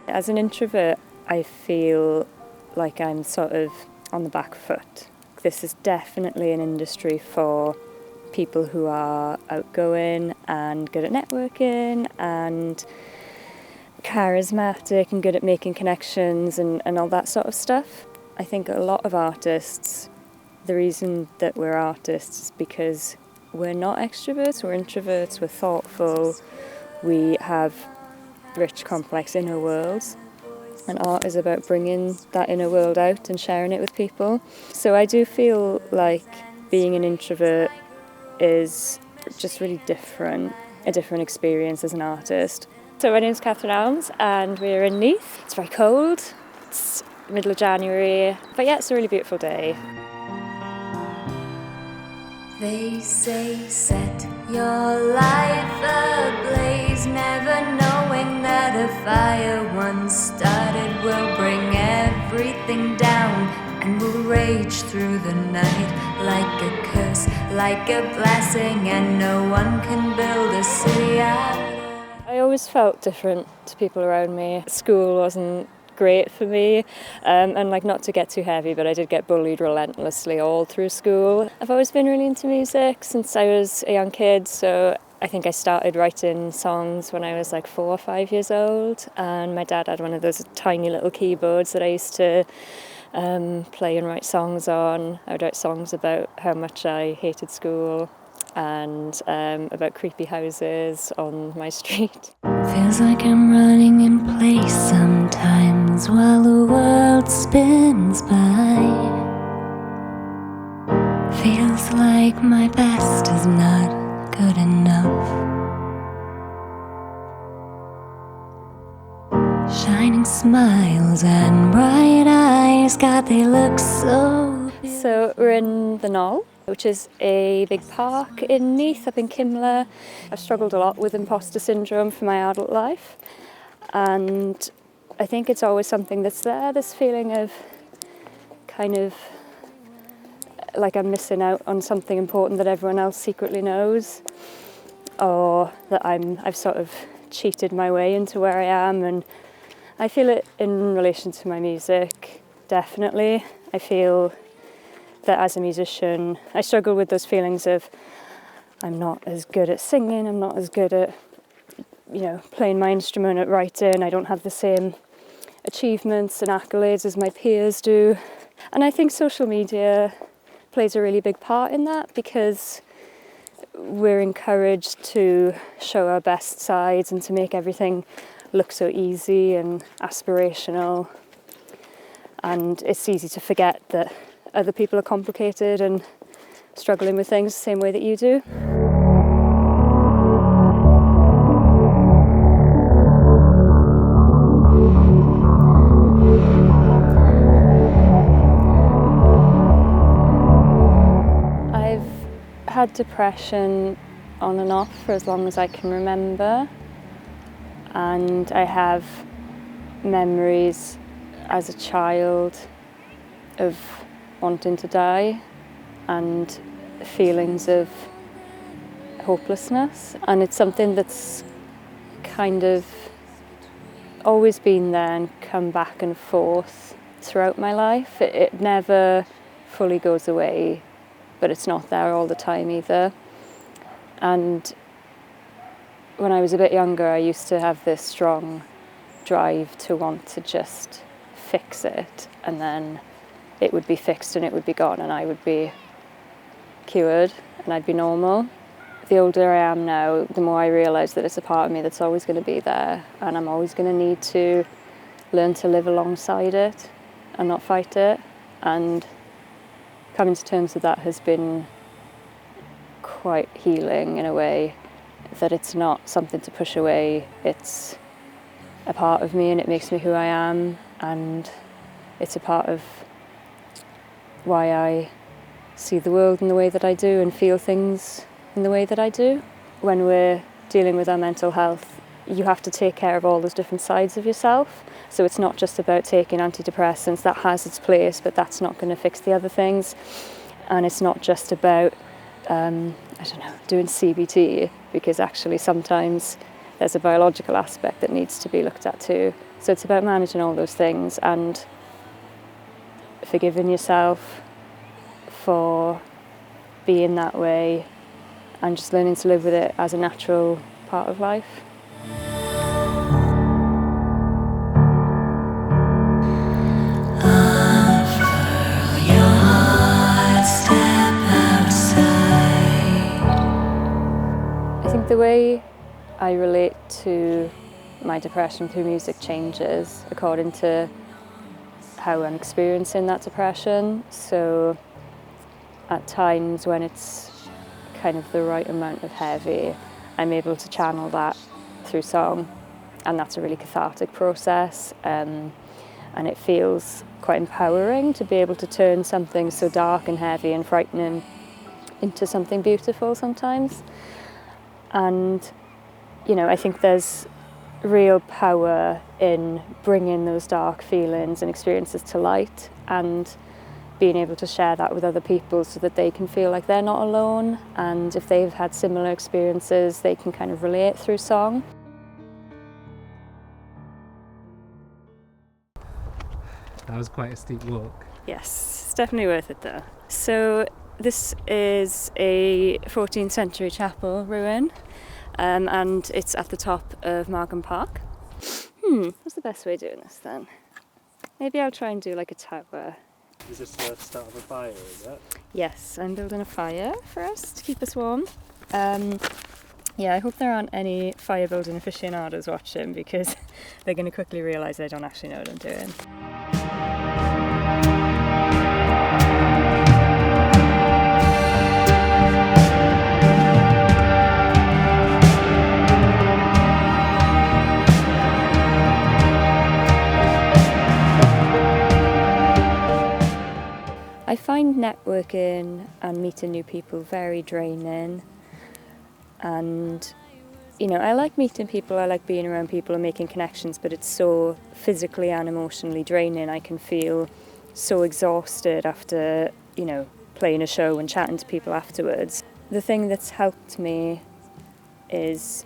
As an introvert, I feel like I'm sort of on the back foot. This is definitely an industry for people who are outgoing and good at networking and charismatic and good at making connections and all that sort of stuff. I think a lot of artists, the reason that we're artists is because we're not extroverts, we're introverts, we're thoughtful, we have rich, complex inner worlds. And art is about bringing that inner world out and sharing it with people. So I do feel like being an introvert is just really different, a different experience as an artist. So my name's Elms and we're in Neath. It's very cold, it's middle of January, but yeah, it's a really beautiful day. They say set your life ablaze, never knowing that a fire once started will bring everything down and will rage through the night like a curse, like a blessing, and no one can build a city out. I always felt different to people around me. School wasn't great for me, and like, not to get too heavy, but I did get bullied relentlessly all through school. I've always been really into music since I was a young kid, so I think I started writing songs when I was like 4 or 5 years old, and my dad had one of those tiny little keyboards that I used to play and write songs on. I would write songs about how much I hated school and about creepy houses on my street. Feels like I'm running in place sometimes while the world spins by. Feels like my best is not good enough. Shining smiles and bright eyes, God, they look so beautiful. So we're in the Knoll, which is a big park in Neath, up in Kimler. I've struggled a lot with impostor syndrome for my adult life, and I think it's always something that's there, this feeling of kind of like I'm missing out on something important that everyone else secretly knows, or that I've sort of cheated my way into where I am. And I feel it in relation to my music, definitely. I feel that as a musician, I struggle with those feelings of I'm not as good at singing, I'm not as good at, playing my instrument, at writing. I don't have the same achievements and accolades as my peers do. And I think social media plays a really big part in that, because we're encouraged to show our best sides and to make everything look so easy and aspirational. And it's easy to forget that other people are complicated and struggling with things the same way that you do. I've had depression on and off for as long as I can remember, and I have memories as a child of wanting to die and feelings of hopelessness, and it's something that's kind of always been there and come back and forth throughout my life. It never fully goes away, but it's not there all the time either. And when I was a bit younger, I used to have this strong drive to want to just fix it, and then it would be fixed and it would be gone and I would be cured and I'd be normal. The older I am now, the more I realise that it's a part of me that's always going to be there, and I'm always going to need to learn to live alongside it and not fight it. And coming to terms with that has been quite healing in a way, that it's not something to push away. It's a part of me and it makes me who I am, and it's a part of why I see the world in the way that I do and feel things in the way that I do. When we're dealing with our mental health, you have to take care of all those different sides of yourself. So it's not just about taking antidepressants. That has its place, but that's not going to fix the other things. And it's not just about, doing CBT, because actually sometimes there's a biological aspect that needs to be looked at too. So it's about managing all those things and forgiving yourself for being that way and just learning to live with it as a natural part of life. I think the way I relate to my depression through music changes according to how I'm experiencing that depression. So at times when it's kind of the right amount of heavy, I'm able to channel that through song, and that's a really cathartic process, and it feels quite empowering to be able to turn something so dark and heavy and frightening into something beautiful sometimes. And I think there's real power in bringing those dark feelings and experiences to light and being able to share that with other people so that they can feel like they're not alone, and if they've had similar experiences they can kind of relate through song. That was quite a steep walk. Yes, it's definitely worth it though. So this is a 14th century chapel ruin, and it's at the top of Markham Park. What's the best way of doing this then? Maybe I'll try and do like a tower. Is this the start of a fire, is it? Yes, I'm building a fire for us to keep us warm. Yeah, I hope there aren't any fire building aficionados watching, because they're going to quickly realise I don't actually know what I'm doing. I find networking and meeting new people very draining, and I like meeting people, I like being around people and making connections, but it's so physically and emotionally draining. I can feel so exhausted after playing a show and chatting to people afterwards. The thing that's helped me is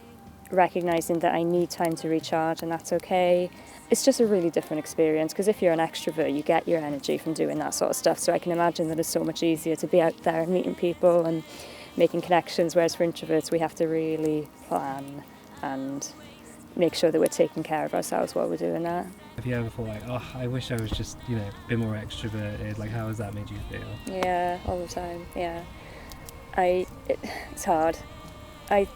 recognising that I need time to recharge, and that's okay. It's just a really different experience, because if you're an extrovert you get your energy from doing that sort of stuff, so I can imagine that it's so much easier to be out there and meeting people and making connections, whereas for introverts we have to really plan and make sure that we're taking care of ourselves while we're doing that. Have you ever thought like, oh, I wish I was just, a bit more extroverted? Like, how has that made you feel? Yeah, all the time, yeah. It's hard. I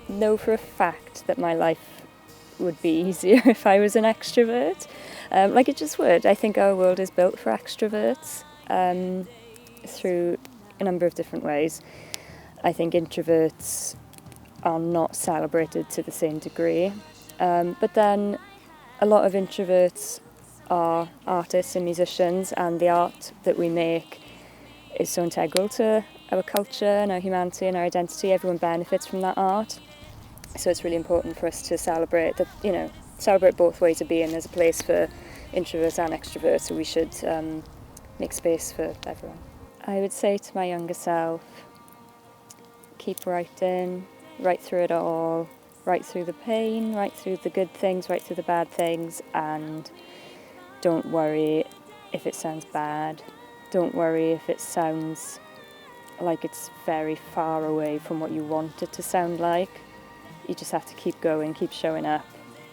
know for a fact that my life would be easier if I was an extrovert. Like it just would. I think our world is built for extroverts through a number of different ways. I think introverts are not celebrated to the same degree. But then a lot of introverts are artists and musicians, and the art that we make is so integral to our culture and our humanity and our identity. Everyone benefits from that art. So it's really important for us to celebrate that, celebrate both ways of being. There's a place for introverts and extroverts, so we should make space for everyone. I would say to my younger self, keep writing, write through it all, write through the pain, write through the good things, write through the bad things, and don't worry if it sounds bad. Don't worry if it sounds like it's very far away from what you want it to sound like. You just have to keep going, keep showing up,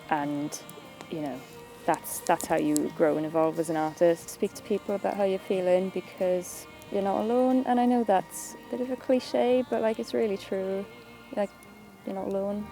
and that's how you grow and evolve as an artist. Speak to people about how you're feeling, because you're not alone. And I know that's a bit of a cliche, but it's really true. You're not alone.